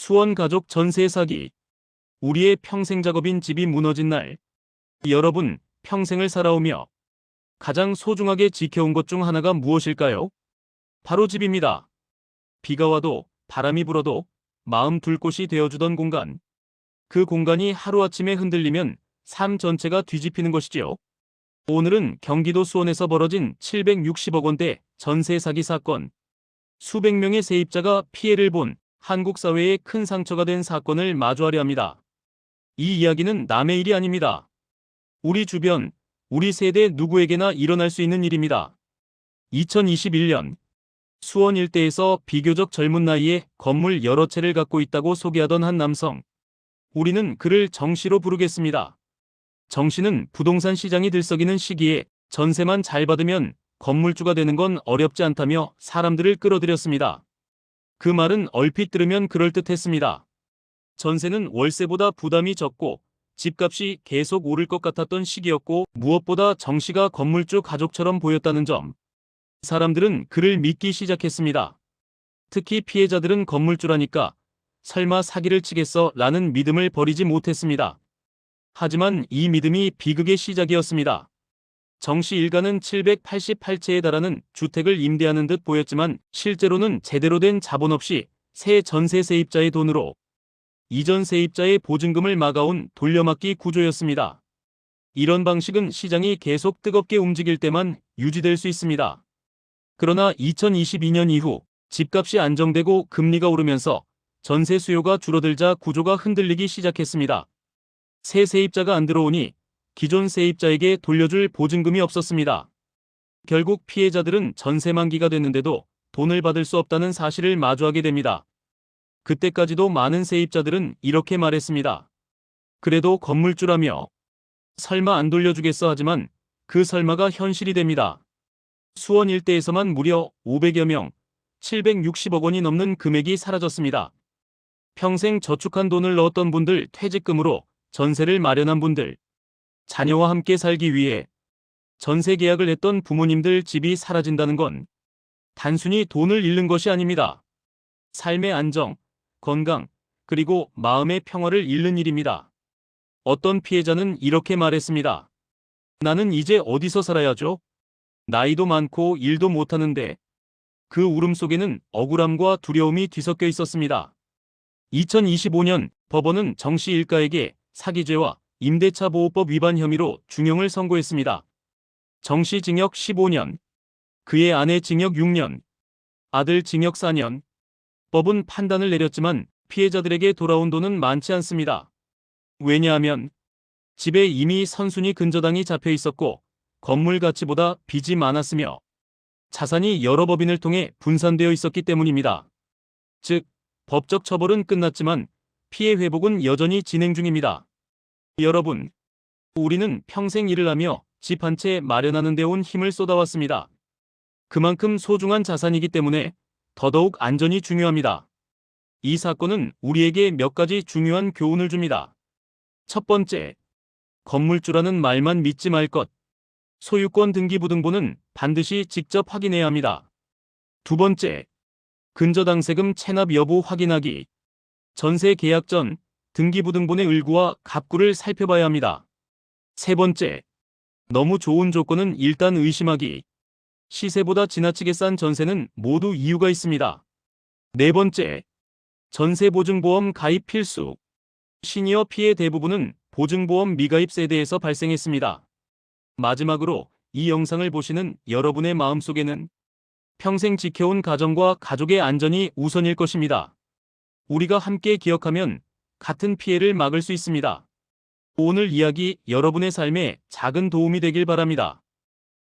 수원 가족 전세 사기. 우리의 평생 작업인 집이 무너진 날. 여러분, 평생을 살아오며 가장 소중하게 지켜온 것 중 하나가 무엇일까요? 바로 집입니다. 비가 와도 바람이 불어도 마음 둘 곳이 되어주던 공간. 그 공간이 하루아침에 흔들리면 삶 전체가 뒤집히는 것이지요. 오늘은 경기도 수원에서 벌어진 760억 원대 전세 사기 사건. 수백 명의 세입자가 피해를 본 한국 사회에 큰 상처가 된 사건을 마주하려 합니다. 이 이야기는 남의 일이 아닙니다. 우리 주변, 우리 세대 누구에게나 일어날 수 있는 일입니다. 2021년 수원 일대에서 비교적 젊은 나이에 건물 여러 채를 갖고 있다고 소개하던 한 남성. 우리는 그를 정씨로 부르겠습니다. 정씨는 부동산 시장이 들썩이는 시기에 전세만 잘 받으면 건물주가 되는 건 어렵지 않다며 사람들을 끌어들였습니다. 그 말은 얼핏 들으면 그럴듯했습니다. 전세는 월세보다 부담이 적고 집값이 계속 오를 것 같았던 시기였고 무엇보다 정씨가 건물주 가족처럼 보였다는 점. 사람들은 그를 믿기 시작했습니다. 특히 피해자들은 건물주라니까 설마 사기를 치겠어 라는 믿음을 버리지 못했습니다. 하지만 이 믿음이 비극의 시작이었습니다. 정씨 일가는 788채에 달하는 주택을 임대하는 듯 보였지만 실제로는 제대로 된 자본 없이 새 전세 세입자의 돈으로 이전 세입자의 보증금을 막아온 돌려막기 구조였습니다. 이런 방식은 시장이 계속 뜨겁게 움직일 때만 유지될 수 있습니다. 그러나 2022년 이후 집값이 안정되고 금리가 오르면서 전세 수요가 줄어들자 구조가 흔들리기 시작했습니다. 새 세입자가 안 들어오니 기존 세입자에게 돌려줄 보증금이 없었습니다. 결국 피해자들은 전세 만기가 됐는데도 돈을 받을 수 없다는 사실을 마주하게 됩니다. 그때까지도 많은 세입자들은 이렇게 말했습니다. 그래도 건물주라며 설마 안 돌려주겠어 하지만 그 설마가 현실이 됩니다. 수원 일대에서만 무려 500여 명, 760억 원이 넘는 금액이 사라졌습니다. 평생 저축한 돈을 넣었던 분들, 퇴직금으로 전세를 마련한 분들, 자녀와 함께 살기 위해 전세 계약을 했던 부모님들 집이 사라진다는 건 단순히 돈을 잃는 것이 아닙니다. 삶의 안정, 건강, 그리고 마음의 평화를 잃는 일입니다. 어떤 피해자는 이렇게 말했습니다. 나는 이제 어디서 살아야죠? 나이도 많고 일도 못하는데. 그 울음 속에는 억울함과 두려움이 뒤섞여 있었습니다. 2025년 법원은 정씨 일가에게 사기죄와 임대차 보호법 위반 혐의로 중형을 선고했습니다. 정씨 징역 15년, 그의 아내 징역 6년, 아들 징역 4년. 법은 판단을 내렸지만 피해자들에게 돌아온 돈은 많지 않습니다. 왜냐하면 집에 이미 선순위 근저당이 잡혀 있었고 건물 가치보다 빚이 많았으며 자산이 여러 법인을 통해 분산되어 있었기 때문입니다. 즉, 법적 처벌은 끝났지만 피해 회복은 여전히 진행 중입니다. 여러분, 우리는 평생 일을 하며 집 한 채 마련하는 데 온 힘을 쏟아왔습니다. 그만큼 소중한 자산이기 때문에 더더욱 안전이 중요합니다. 이 사건은 우리에게 몇 가지 중요한 교훈을 줍니다. 첫 번째, 건물주라는 말만 믿지 말 것. 소유권 등기부등본은 반드시 직접 확인해야 합니다. 두 번째, 근저당세금 체납 여부 확인하기. 전세 계약 전 등기부등본의 을구와 갑구를 살펴봐야 합니다. 세 번째, 너무 좋은 조건은 일단 의심하기. 시세보다 지나치게 싼 전세는 모두 이유가 있습니다. 네 번째, 전세보증보험 가입 필수. 시니어 피해 대부분은 보증보험 미가입 세대에서 발생했습니다. 마지막으로 이 영상을 보시는 여러분의 마음속에는 평생 지켜온 가정과 가족의 안전이 우선일 것입니다. 우리가 함께 기억하면 같은 피해를 막을 수 있습니다. 오늘 이야기 여러분의 삶에 작은 도움이 되길 바랍니다.